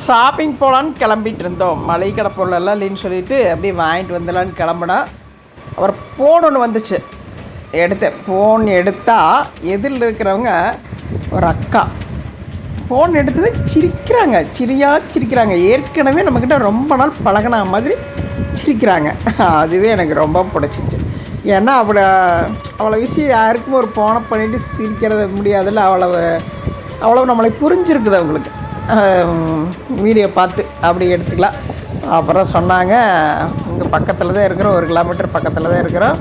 Shopping போகலான்னு கிளம்பிட்டு இருந்தோம். மளிகை கடை பொருளெல்லாம் இல்லைன்னு சொல்லிட்டு அப்படியே வாங்கிட்டு வந்துடலான்னு கிளம்புனா அவர் ஃபோன் ஒன்று வந்துச்சு. எடுத்தேன். ஃபோன் எடுத்தால் எதிரில் இருக்கிறவங்க ஒரு அக்கா ஃபோன் எடுத்தது சிரிக்கிறாங்க. ஏற்கனவே நம்மக்கிட்ட ரொம்ப நாள் பழகின மாதிரி சிரிக்கிறாங்க. அதுவே எனக்கு ரொம்ப பிடிச்சிச்சு. ஏன்னா அவ்வளோ விஷயம் யாருக்கும் ஒரு ஃபோனை பண்ணிவிட்டு சிரிக்கிறது முடியாதுல்ல. அவ்வளோ நம்மளை புரிஞ்சிருக்குது அவங்களுக்கு. வீடியோ பார்த்து அப்படி எடுத்துக்கலாம். அப்புறம் சொன்னாங்க, இங்கே பக்கத்தில் தான் இருக்கிறோம், 1 கிலோமீட்டர் பக்கத்தில் தான் இருக்கிறோம்.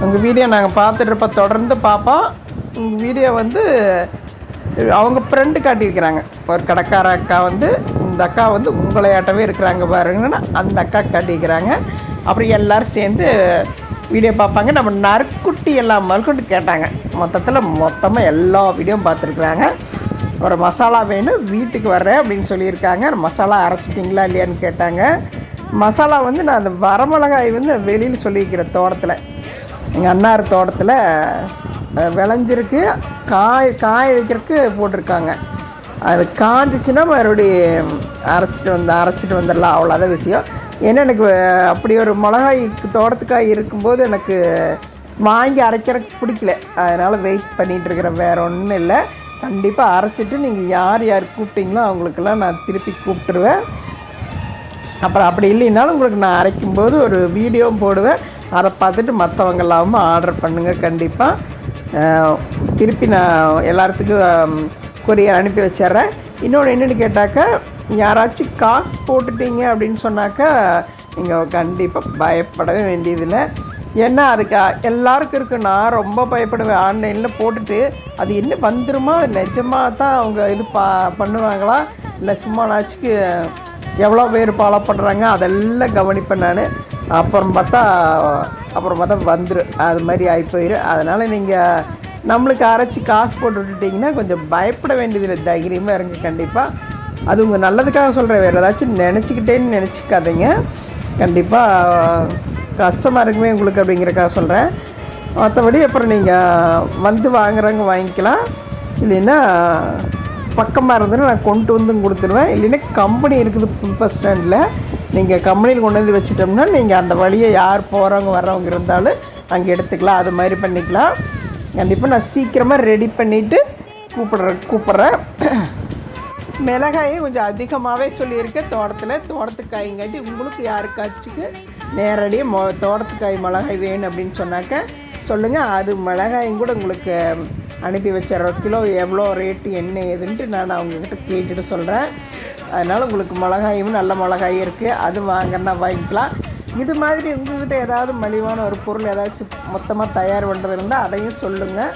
உங்கள் வீடியோ நாங்கள் பார்த்துட்ருப்போம், தொடர்ந்து பார்ப்போம். உங்கள் வீடியோ அவங்க ஃப்ரெண்டு காட்டியிருக்கிறாங்க. ஒரு கடைக்கார அக்கா இந்த அக்கா உங்களையாட்டவே இருக்கிறாங்க பாருங்கன்னா அந்த அக்கா காட்டியிருக்கிறாங்க. அப்புறம் எல்லோரும் சேர்ந்து வீடியோ பார்ப்பாங்க. நம்ம நறுக்குட்டி எல்லாம் மறுக்கொண்டு கேட்டாங்க. மொத்தமாக எல்லா வீடியோவும் பார்த்துருக்குறாங்க. ஒரு மசாலா வேணும், வீட்டுக்கு வர்றேன் அப்படின்னு சொல்லியிருக்காங்க. மசாலா அரைச்சிட்டிங்களா இல்லையான்னு கேட்டாங்க. மசாலா நான் அந்த வரமிளகாய் வெளியில் சொல்லியிருக்கிறேன். தோட்டத்தில் எங்கள் அண்ணார் தோட்டத்தில் விளைஞ்சிருக்கு. காய வைக்கிறதுக்கு போட்டிருக்காங்க. அது காஞ்சிச்சின்னா மறுபடியும் அரைச்சிட்டு வந்துடலாம். அவ்வளோதான் விஷயம். ஏன்னா எனக்கு அப்படி ஒரு மிளகாய் தோட்டத்துக்காய் இருக்கும்போது எனக்கு வாங்கி அரைக்கிறதுக்கு பிடிக்கல. அதனால் வெயிட் பண்ணிகிட்ருக்கிறேன். வேறு ஒன்றும் இல்லை. கண்டிப்பாக அரைச்சிட்டு நீங்கள் யார் கூப்பிட்டீங்களோ அவங்களுக்கெல்லாம் நான் திருப்பி கூப்பிட்டுருவேன். அப்புறம் அப்படி இல்லைன்னாலும் உங்களுக்கு நான் அரைக்கும்போது ஒரு வீடியோவும் போடுவேன். அதை பார்த்துட்டு மற்றவங்க இல்லாமல் ஆர்டர் பண்ணுங்கள். கண்டிப்பாக திருப்பி நான் எல்லாத்துக்கும் கொரியர் அனுப்பி வச்சிட்றேன். இன்னொன்று என்னென்னு கேட்டாக்கா, யாராச்சும் காசு போட்டுட்டீங்க அப்படின்னு சொன்னாக்கா நீங்கள் கண்டிப்பாக பயப்படவே வேண்டியதில்லை. ஏன்னா அதுக்கு எல்லாருக்கும் இருக்குது. நான் ரொம்ப பயப்படுவேன். ஆன்லைனில் போட்டுட்டு அது என்ன வந்துருமா, நிஜமாக தான் அவங்க பண்ணுவாங்களா, இல்லை சும்மா நாச்சுக்கு எவ்வளோ பேர் ஃபாலோ பண்ணுறாங்க அதெல்லாம் கவனிப்பேன் நான். அப்புறம் பார்த்தா வந்துடும். அது மாதிரி ஆகி போயிடும். அதனால் நீங்கள் நம்மளுக்கு அரைச்சி காசு போட்டு விட்டுட்டிங்கன்னா கொஞ்சம் பயப்பட வேண்டியதில்லை. தைரியமாக இருங்க. கண்டிப்பாக அது உங்கள் நல்லதுக்காக சொல்கிறேன். வேறு ஏதாச்சும் நினச்சிக்கிட்டேன்னு நினச்சிக்காதீங்க. கண்டிப்பாக கஷ்டமாக இருக்குமே உங்களுக்கு அப்படிங்கிறக்காக சொல்கிறேன். மற்றபடி அப்புறம் நீங்கள் வாங்குறவங்க வாங்கிக்கலாம். இல்லைன்னா பக்கமாக இருந்ததுன்னா நான் கொண்டு கொடுத்துருவேன். இல்லைன்னா கம்பெனி இருக்குது புது பஸ் ஸ்டாண்டில். நீங்கள் கம்பெனியில் கொண்டு வச்சிட்டோம்னா நீங்கள் அந்த வழியை யார் போகிறவங்க வர்றவங்க இருந்தாலும் அங்கே எடுத்துக்கலாம். அது மாதிரி பண்ணிக்கலாம். கண்டிப்பாக நான் சீக்கிரமாக ரெடி பண்ணிவிட்டு கூப்பிட்றேன். மிளகாயும் கொஞ்சம் அதிகமாகவே சொல்லியிருக்கேன். தோட்டத்துக்காய்ங்காட்டி உங்களுக்கு யாருக்காச்சுக்கு நேரடியாக தோட்டத்துக்காய் மிளகாய் வேணும் அப்படின்னு சொன்னாக்க சொல்லுங்கள். அது மிளகாயும் கூட உங்களுக்கு அனுப்பி வச்சிடறோம். கிலோ எவ்வளோ ரேட்டு என்ன ஏதுன்ட்டு நான் அவங்கக்கிட்ட கேட்டுட்டு சொல்கிறேன். அதனால் உங்களுக்கு மிளகாயும் நல்ல மிளகாயும் இருக்குது. அது வாங்கன்னா வாங்கிக்கலாம். இது மாதிரி உங்கள்கிட்ட ஏதாவது மலிவான ஒரு பொருள் ஏதாச்சும் மொத்தமாக தயார் பண்ணுறது இருந்தால் அதையும் சொல்லுங்கள்.